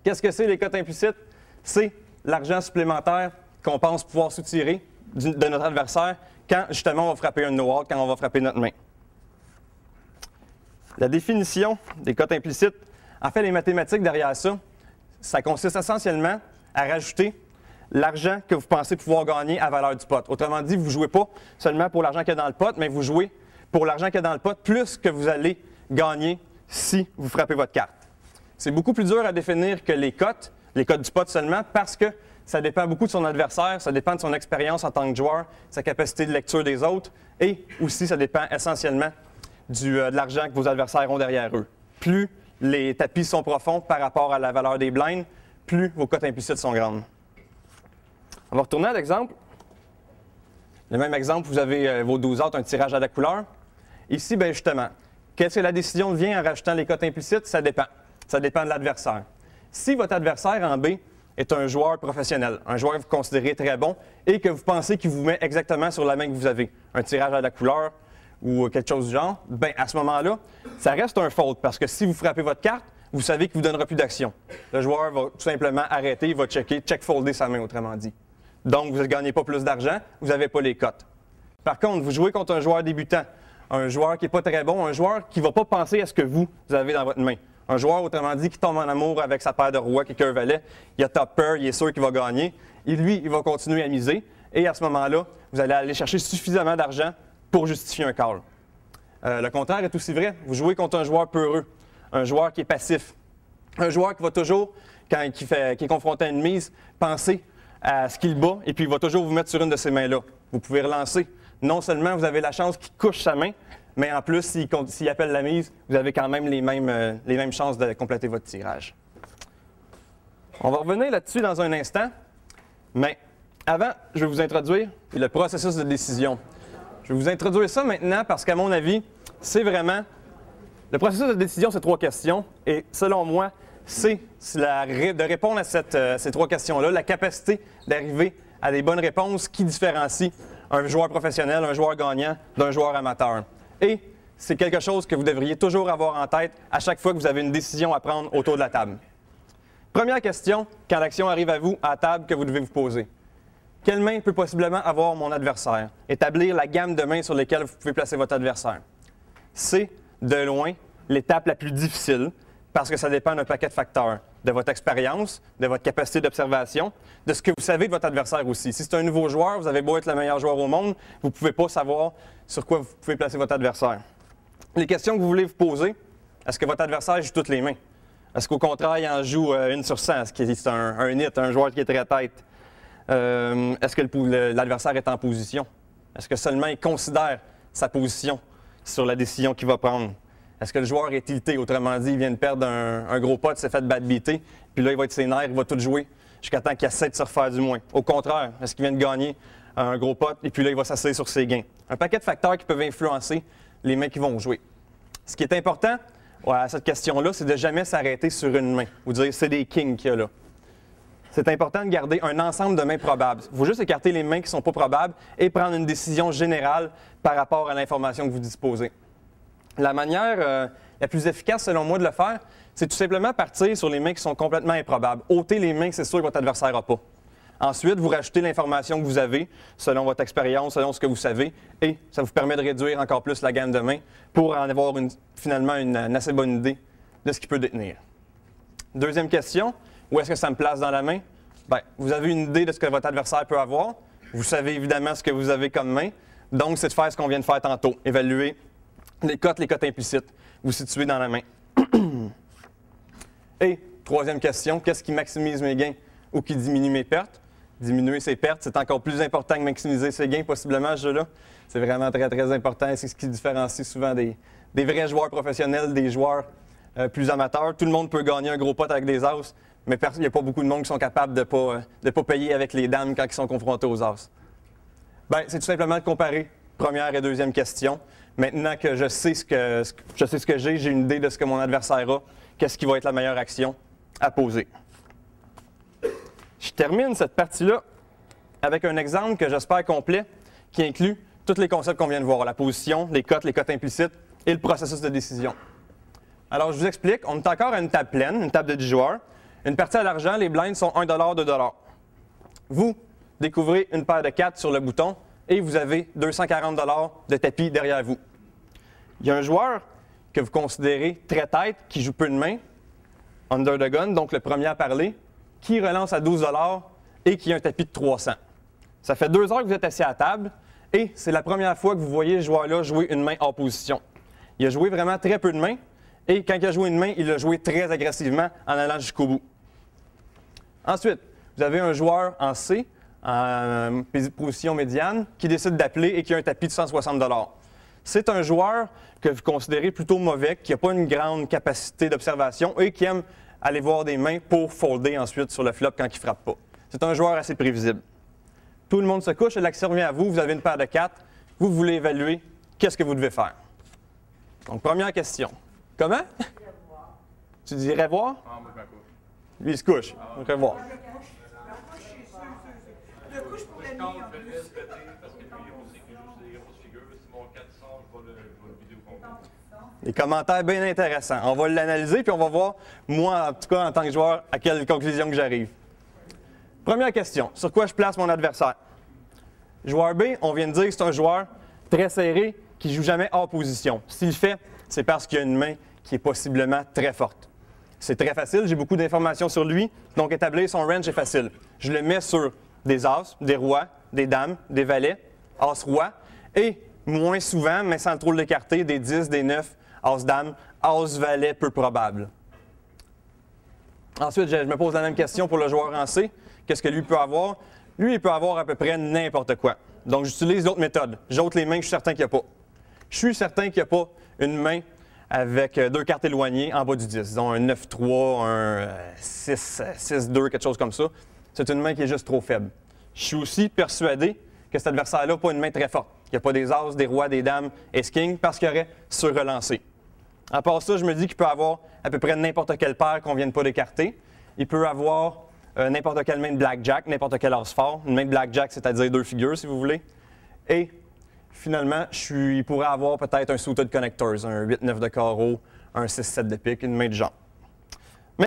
Qu'est-ce que c'est les cotes implicites? C'est l'argent supplémentaire qu'on pense pouvoir soutirer de notre adversaire quand justement on va frapper un no-out, quand on va frapper notre main. La définition des cotes implicites, en fait les mathématiques derrière ça, ça consiste essentiellement à rajouter l'argent que vous pensez pouvoir gagner à valeur du pot. Autrement dit, vous ne jouez pas seulement pour l'argent qu'il y a dans le pot, mais vous jouez pour l'argent qu'il y a dans le pot, plus que vous allez gagner si vous frappez votre carte. C'est beaucoup plus dur à définir que les cotes du pot seulement, parce que ça dépend beaucoup de son adversaire, ça dépend de son expérience en tant que joueur, sa capacité de lecture des autres, et aussi ça dépend essentiellement de l'argent que vos adversaires ont derrière eux. Plus les tapis sont profonds par rapport à la valeur des blinds, plus vos cotes implicites sont grandes. On va retourner à l'exemple. Le même exemple, vous avez vos 12 outs, un tirage à la couleur. Ici, bien justement, qu'est-ce que la décision devient en rajoutant les cotes implicites? Ça dépend. Ça dépend de l'adversaire. Si votre adversaire en B est un joueur professionnel, un joueur que vous considérez très bon et que vous pensez qu'il vous met exactement sur la main que vous avez, un tirage à la couleur ou quelque chose du genre, bien à ce moment-là, ça reste un faute parce que si vous frappez votre carte, vous savez qu'il ne vous donnera plus d'action. Le joueur va tout simplement arrêter, il va check-folder sa main, autrement dit. Donc, vous ne gagnez pas plus d'argent, vous n'avez pas les cotes. Par contre, vous jouez contre un joueur débutant, un joueur qui n'est pas très bon, un joueur qui ne va pas penser à ce que vous avez dans votre main. Un joueur, autrement dit, qui tombe en amour avec sa paire de rois, qui est un valet, il a top pair, il est sûr qu'il va gagner. Et lui, il va continuer à miser. Et à ce moment-là, vous allez aller chercher suffisamment d'argent pour justifier un call. Le contraire est aussi vrai. Vous jouez contre un joueur peureux, un joueur qui est passif, un joueur qui va toujours, quand qui est confronté à une mise, penser à ce qu'il bat et puis il va toujours vous mettre sur une de ces mains-là. Vous pouvez relancer. Non seulement vous avez la chance qu'il couche sa main, mais en plus, s'il appelle la mise, vous avez quand même les mêmes chances de compléter votre tirage. On va revenir là-dessus dans un instant, mais avant, je vais vous introduire le processus de décision. Je vais vous introduire ça maintenant parce qu'à mon avis, c'est vraiment... Le processus de décision, c'est 3 questions et selon moi, c'est de répondre à ces 3 questions-là, la capacité d'arriver à des bonnes réponses qui différencient un joueur professionnel, un joueur gagnant d'un joueur amateur. Et c'est quelque chose que vous devriez toujours avoir en tête à chaque fois que vous avez une décision à prendre autour de la table. Première question, quand l'action arrive à vous, à la table, que vous devez vous poser. Quelle main peut possiblement avoir mon adversaire? Établir la gamme de mains sur lesquelles vous pouvez placer votre adversaire. C'est, de loin, l'étape la plus difficile parce que ça dépend d'un paquet de facteurs. De votre expérience, de votre capacité d'observation, de ce que vous savez de votre adversaire aussi. Si c'est un nouveau joueur, vous avez beau être le meilleur joueur au monde, vous ne pouvez pas savoir sur quoi vous pouvez placer votre adversaire. Les questions que vous voulez vous poser, est-ce que votre adversaire joue toutes les mains? Est-ce qu'au contraire, il en joue 1 sur 100? Est-ce que c'est un hit, un joueur qui est très tête? Est-ce que l'adversaire est en position? Est-ce que seulement il considère sa position sur la décision qu'il va prendre? Est-ce que le joueur est tilté? Autrement dit, il vient de perdre un gros pot, il s'est fait bad-beater, puis là, il va être ses nerfs, il va tout jouer jusqu'à temps qu'il essaie de se refaire du moins. Au contraire, est-ce qu'il vient de gagner un gros pot, et puis là, il va s'asseoir sur ses gains? Un paquet de facteurs qui peuvent influencer les mains qui vont jouer. Ce qui est important à cette question-là, c'est de ne jamais s'arrêter sur une main. Vous dire, c'est des kings qu'il y a là. C'est important de garder un ensemble de mains probables. Il faut juste écarter les mains qui ne sont pas probables et prendre une décision générale par rapport à l'information que vous disposez. La manière la plus efficace, selon moi, de le faire, c'est tout simplement partir sur les mains qui sont complètement improbables. Ôter les mains que c'est sûr que votre adversaire n'a pas. Ensuite, vous rajoutez l'information que vous avez, selon votre expérience, selon ce que vous savez, et ça vous permet de réduire encore plus la gamme de mains pour en avoir finalement une assez bonne idée de ce qu'il peut détenir. Deuxième question, où est-ce que ça me place dans la main? Bien, vous avez une idée de ce que votre adversaire peut avoir. Vous savez évidemment ce que vous avez comme main. Donc, c'est de faire ce qu'on vient de faire tantôt, évaluer les cotes implicites, vous situez dans la main. Et, troisième question, qu'est-ce qui maximise mes gains ou qui diminue mes pertes? Diminuer ses pertes, c'est encore plus important que maximiser ses gains, possiblement, ce jeu-là. C'est vraiment très, très important et c'est ce qui différencie souvent des vrais joueurs professionnels, des joueurs plus amateurs. Tout le monde peut gagner un gros pot avec des as, mais il n'y a pas beaucoup de monde qui sont capables de ne pas payer avec les dames quand ils sont confrontés aux as. Bien, c'est tout simplement de comparer première et deuxième question. Maintenant que je sais ce que j'ai une idée de ce que mon adversaire a, qu'est-ce qui va être la meilleure action à poser. Je termine cette partie-là avec un exemple que j'espère complet, qui inclut tous les concepts qu'on vient de voir, la position, les cotes implicites et le processus de décision. Alors, je vous explique, on est encore à une table pleine, une table de 10 joueurs, Une partie à l'argent, les blinds sont 1 $, 2 $. Vous découvrez une paire de 4 sur le bouton et vous avez 240 $ de tapis derrière vous. Il y a un joueur que vous considérez très tête, qui joue peu de mains, under the gun, donc le premier à parler, qui relance à 12 $ et qui a un tapis de 300. Ça fait 2 heures que vous êtes assis à la table et c'est la première fois que vous voyez ce joueur-là jouer une main hors position. Il a joué vraiment très peu de mains et quand il a joué une main, il l'a joué très agressivement en allant jusqu'au bout. Ensuite, vous avez un joueur en C, en position médiane, qui décide d'appeler et qui a un tapis de 160 $. C'est un joueur que vous considérez plutôt mauvais, qui n'a pas une grande capacité d'observation et qui aime aller voir des mains pour folder ensuite sur le flop quand il ne frappe pas. C'est un joueur assez prévisible. Tout le monde se couche et l'action revient à vous. Vous avez une paire de 4. Vous voulez évaluer qu'est-ce que vous devez faire. Donc, première question. Comment? Tu dirais voir? Ah, moi, je me couche. Lui, il se couche. Donc, revoir. Je couche pour la nuit. Je vais le laisse péter parce que lui, on sait qu'il joue des grosses figures. Si mon 4 sort, je vais le vidéo complet. Des commentaires bien intéressants. On va l'analyser puis on va voir, moi, en tout cas, en tant que joueur, à quelle conclusion que j'arrive. Première question. Sur quoi je place mon adversaire? Joueur B, on vient de dire que c'est un joueur très serré qui ne joue jamais hors position. S'il le fait, c'est parce qu'il a une main qui est possiblement très forte. C'est très facile, j'ai beaucoup d'informations sur lui, donc établir son range est facile. Je le mets sur des as, des rois, des dames, des valets, as-roi, et moins souvent, mais sans trop l'écarter, des 10, des 9, as-dame, as-valet peu probable. Ensuite, je me pose la même question pour le joueur en C. Qu'est-ce que lui peut avoir? Lui, il peut avoir à peu près n'importe quoi. Donc, j'utilise d'autres méthodes. J'ôte les mains que je suis certain qu'il n'y a pas. Je suis certain qu'il n'y a pas une main avec 2 cartes éloignées en bas du 10. Disons un 9-3, un 6-2, quelque chose comme ça. C'est une main qui est juste trop faible. Je suis aussi persuadé que cet adversaire-là n'a pas une main très forte. Il n'y a pas des as, des rois, des dames, ace-king, parce qu'il aurait surrelancé. À part ça, je me dis qu'il peut avoir à peu près n'importe quelle paire qu'on ne vienne pas d'écarter. Il peut avoir n'importe quelle main de blackjack, n'importe quel as fort. Une main de blackjack, c'est-à-dire 2 figures, si vous voulez. Et finalement, il pourrait avoir peut-être un suited connectors, un 8-9 de carreau, un 6-7 de pique, une main de genre.